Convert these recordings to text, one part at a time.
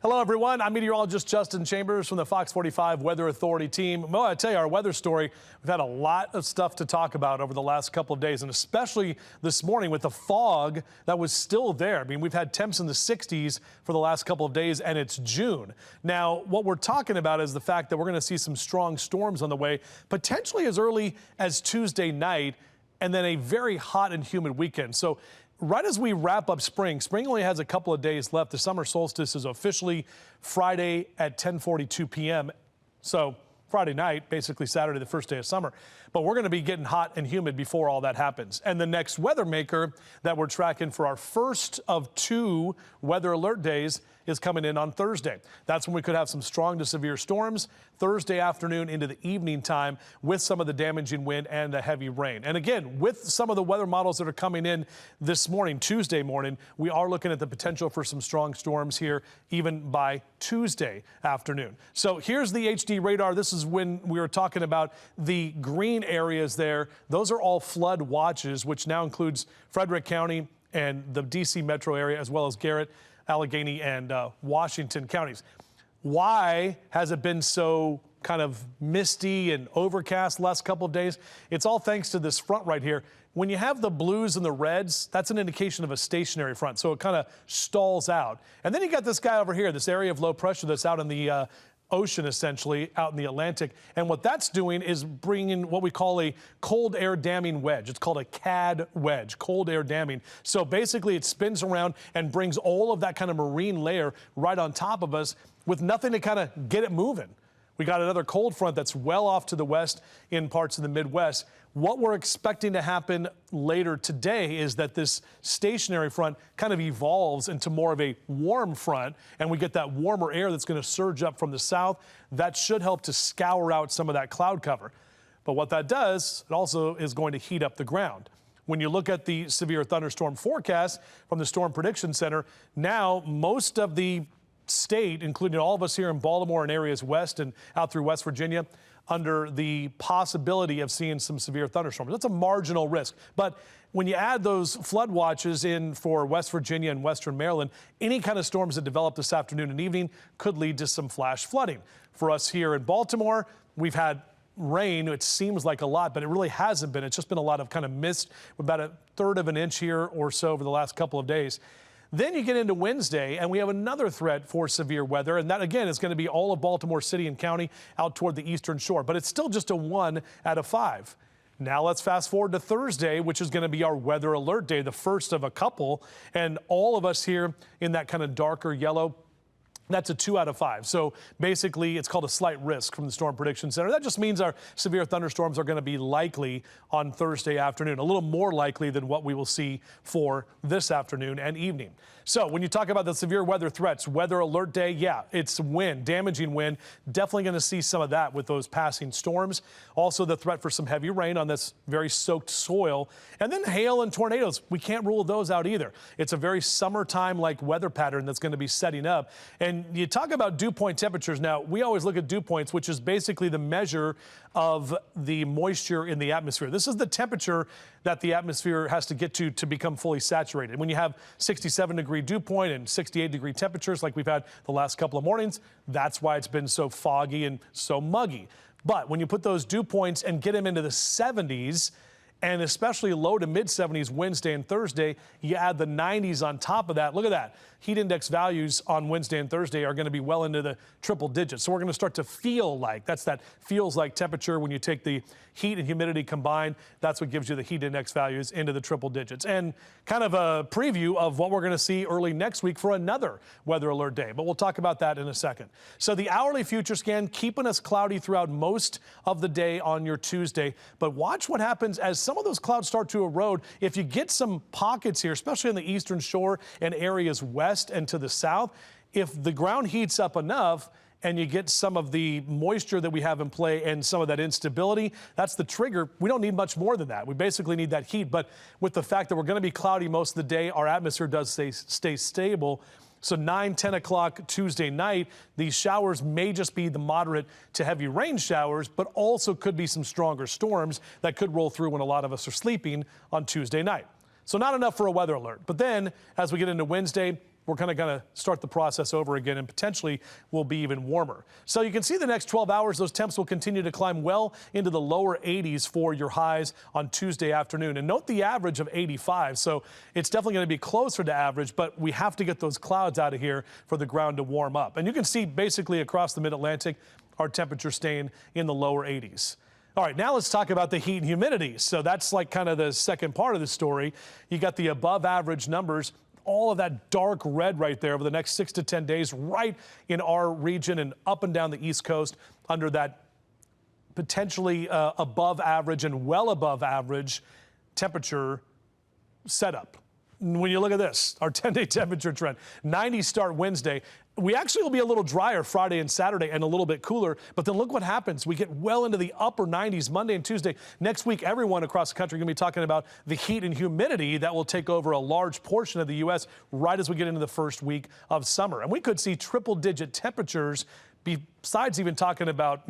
Hello, everyone. I'm meteorologist Justin Chambers from the Fox 45 Weather Authority team. Well, I tell you, our weather story, we've had a lot of stuff to talk about over the last couple of days, and especially this morning with the fog that was still there. I mean, we've had temps in the 60s for the last couple of days, and it's June. Now, what we're talking about is the fact that we're going to see some strong storms on the way, potentially as early as Tuesday night, and then a very hot and humid weekend. So right as we wrap up spring only has a couple of days left. The summer solstice is officially Friday at 10:42 p.m. So Friday night, basically Saturday, the first day of summer. But we're going to be getting hot and humid before all that happens. And the next weather maker that we're tracking for our first of two weather alert days is coming in on Thursday. That's when we could have some strong to severe storms Thursday afternoon into the evening time with some of the damaging wind and the heavy rain. And again, with some of the weather models that are coming in this morning, Tuesday morning, we are looking at the potential for some strong storms here even by Tuesday afternoon. So here's the HD radar. This is when we were talking about the green areas there. Those are all flood watches, which now includes Frederick County and the D.C. metro area, as well as Garrett, Allegheny, and Washington counties. Why has it been so kind of misty and overcast the last couple of days? It's all thanks to this front right here. When you have the blues and the reds, that's an indication of a stationary front, so it kind of stalls out. And then you got this guy over here, this area of low pressure that's out in the ocean, essentially, out in the Atlantic. And what that's doing is bringing what we call a cold air damming wedge. It's called a CAD wedge, cold air damming. So basically it spins around and brings all of that kind of marine layer right on top of us with nothing to kind of get it moving. We got another cold front that's well off to the west in parts of the Midwest. What we're expecting to happen later today is that this stationary front kind of evolves into more of a warm front, and we get that warmer air that's going to surge up from the south. That should help to scour out some of that cloud cover. But what that does, it also is going to heat up the ground. When you look at the severe thunderstorm forecast from the Storm Prediction Center, now most of the state, including all of us here in Baltimore and areas west and out through West Virginia, under the possibility of seeing some severe thunderstorms. That's a marginal risk. But when you add those flood watches in for West Virginia and Western Maryland, any kind of storms that develop this afternoon and evening could lead to some flash flooding. For us here in Baltimore, we've had rain. It seems like a lot, but it really hasn't been. It's just been a lot of kind of mist, about a third of an inch here or so over the last couple of days. Then you get into Wednesday, and we have another threat for severe weather, and that, again, is going to be all of Baltimore City and County out toward the eastern shore, but it's still just a 1 out of 5. Now let's fast forward to Thursday, which is going to be our weather alert day, the first of a couple, and all of us here in that kind of darker yellow, that's a 2 out of 5. So basically, it's called a slight risk from the Storm Prediction Center. That just means our severe thunderstorms are going to be likely on Thursday afternoon, a little more likely than what we will see for this afternoon and evening. So when you talk about the severe weather threats, weather alert day, yeah, it's wind, damaging wind. Definitely going to see some of that with those passing storms. Also the threat for some heavy rain on this very soaked soil. And then hail and tornadoes. We can't rule those out either. It's a very summertime-like weather pattern that's going to be setting up. And you talk about dew point temperatures. Now, we always look at dew points, which is basically the measure of the moisture in the atmosphere. This is the temperature that the atmosphere has to get to become fully saturated. When you have 67-degree dew point and 68-degree temperatures like we've had the last couple of mornings, that's why it's been so foggy and so muggy. But when you put those dew points and get them into the 70s, and especially low to mid 70s Wednesday and Thursday, you add the 90s on top of that. Look at that. Heat index values on Wednesday and Thursday are going to be well into the triple digits. So we're going to start to feel like, that's that feels like temperature when you take the heat and humidity combined. That's what gives you the heat index values into the triple digits. And kind of a preview of what we're going to see early next week for another weather alert day. But we'll talk about that in a second. So the hourly future scan keeping us cloudy throughout most of the day on your Tuesday. But watch what happens as some of those clouds start to erode. If you get some pockets here, especially on the eastern shore and areas west and to the south, if the ground heats up enough and you get some of the moisture that we have in play and some of that instability, that's the trigger. We don't need much more than that. We basically need that heat. But with the fact that we're going to be cloudy most of the day, our atmosphere does stay stable. So 9, 10 o'clock Tuesday night, these showers may just be the moderate to heavy rain showers, but also could be some stronger storms that could roll through when a lot of us are sleeping on Tuesday night. So not enough for a weather alert. But then as we get into Wednesday, we're kind of going to start the process over again and potentially will be even warmer. So you can see the next 12 hours, those temps will continue to climb well into the lower 80s for your highs on Tuesday afternoon. And note the average of 85. So it's definitely going to be closer to average, but we have to get those clouds out of here for the ground to warm up. And you can see basically across the mid-Atlantic, our temperature staying in the lower 80s. All right, now let's talk about the heat and humidity. So that's like kind of the second part of the story. You got the above average numbers, all of that dark red right there over the next 6 to 10 days, right in our region and up and down the East Coast under that potentially above average and well above average temperature setup. When you look at this, our 10-day temperature trend, 90s start Wednesday. We actually will be a little drier Friday and Saturday and a little bit cooler, but then look what happens. We get well into the upper 90s Monday and Tuesday. Next week, everyone across the country is going to be talking about the heat and humidity that will take over a large portion of the U.S. right as we get into the first week of summer. And we could see triple-digit temperatures besides even talking about,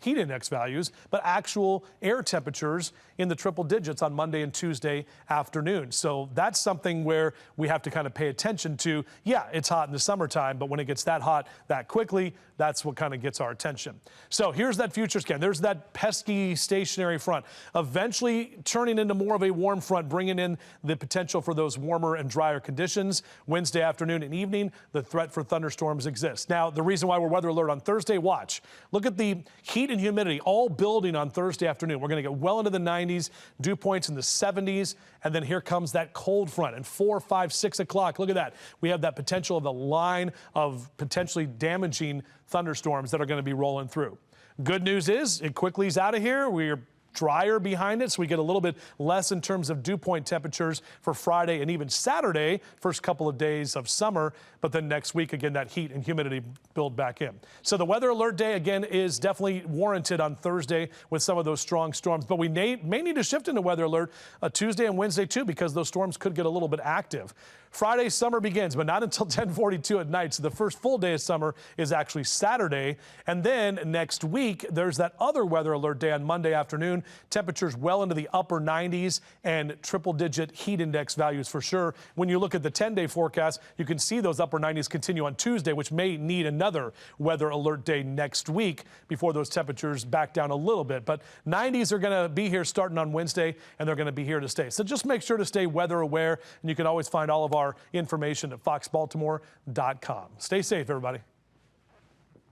heat index values, but actual air temperatures in the triple digits on Monday and Tuesday afternoon. So that's something where we have to kind of pay attention to. Yeah, it's hot in the summertime, but when it gets that hot that quickly, that's what kind of gets our attention. So here's that future scan. There's that pesky stationary front, eventually turning into more of a warm front, bringing in the potential for those warmer and drier conditions. Wednesday afternoon and evening, the threat for thunderstorms exists. Now, the reason why we're weather alert on Thursday, watch. Look at the heat and humidity all building on Thursday afternoon. We're going to get well into the 90s, dew points in the 70s, and then here comes that cold front. And 4, 5, 6 o'clock, look at that. We have that potential of a line of potentially damaging thunderstorms that are going to be rolling through. Good news is it quickly is out of here. We're drier behind it, so we get a little bit less in terms of dew point temperatures for Friday and even Saturday, first couple of days of summer, but then next week, again, that heat and humidity build back in. So the weather alert day, again, is definitely warranted on Thursday with some of those strong storms, but we may need to shift into weather alert Tuesday and Wednesday too, because those storms could get a little bit active. Friday, summer begins, but not until 10:42 at night, so the first full day of summer is actually Saturday, and then next week, there's that other weather alert day on Monday afternoon. Temperatures well into the upper 90s and triple-digit heat index values for sure. When you look at the 10-day forecast, you can see those upper 90s continue on Tuesday, which may need another weather alert day next week before those temperatures back down a little bit. But 90s are going to be here starting on Wednesday, and they're going to be here to stay. So just make sure to stay weather aware, and you can always find all of our information at foxbaltimore.com. Stay safe, everybody.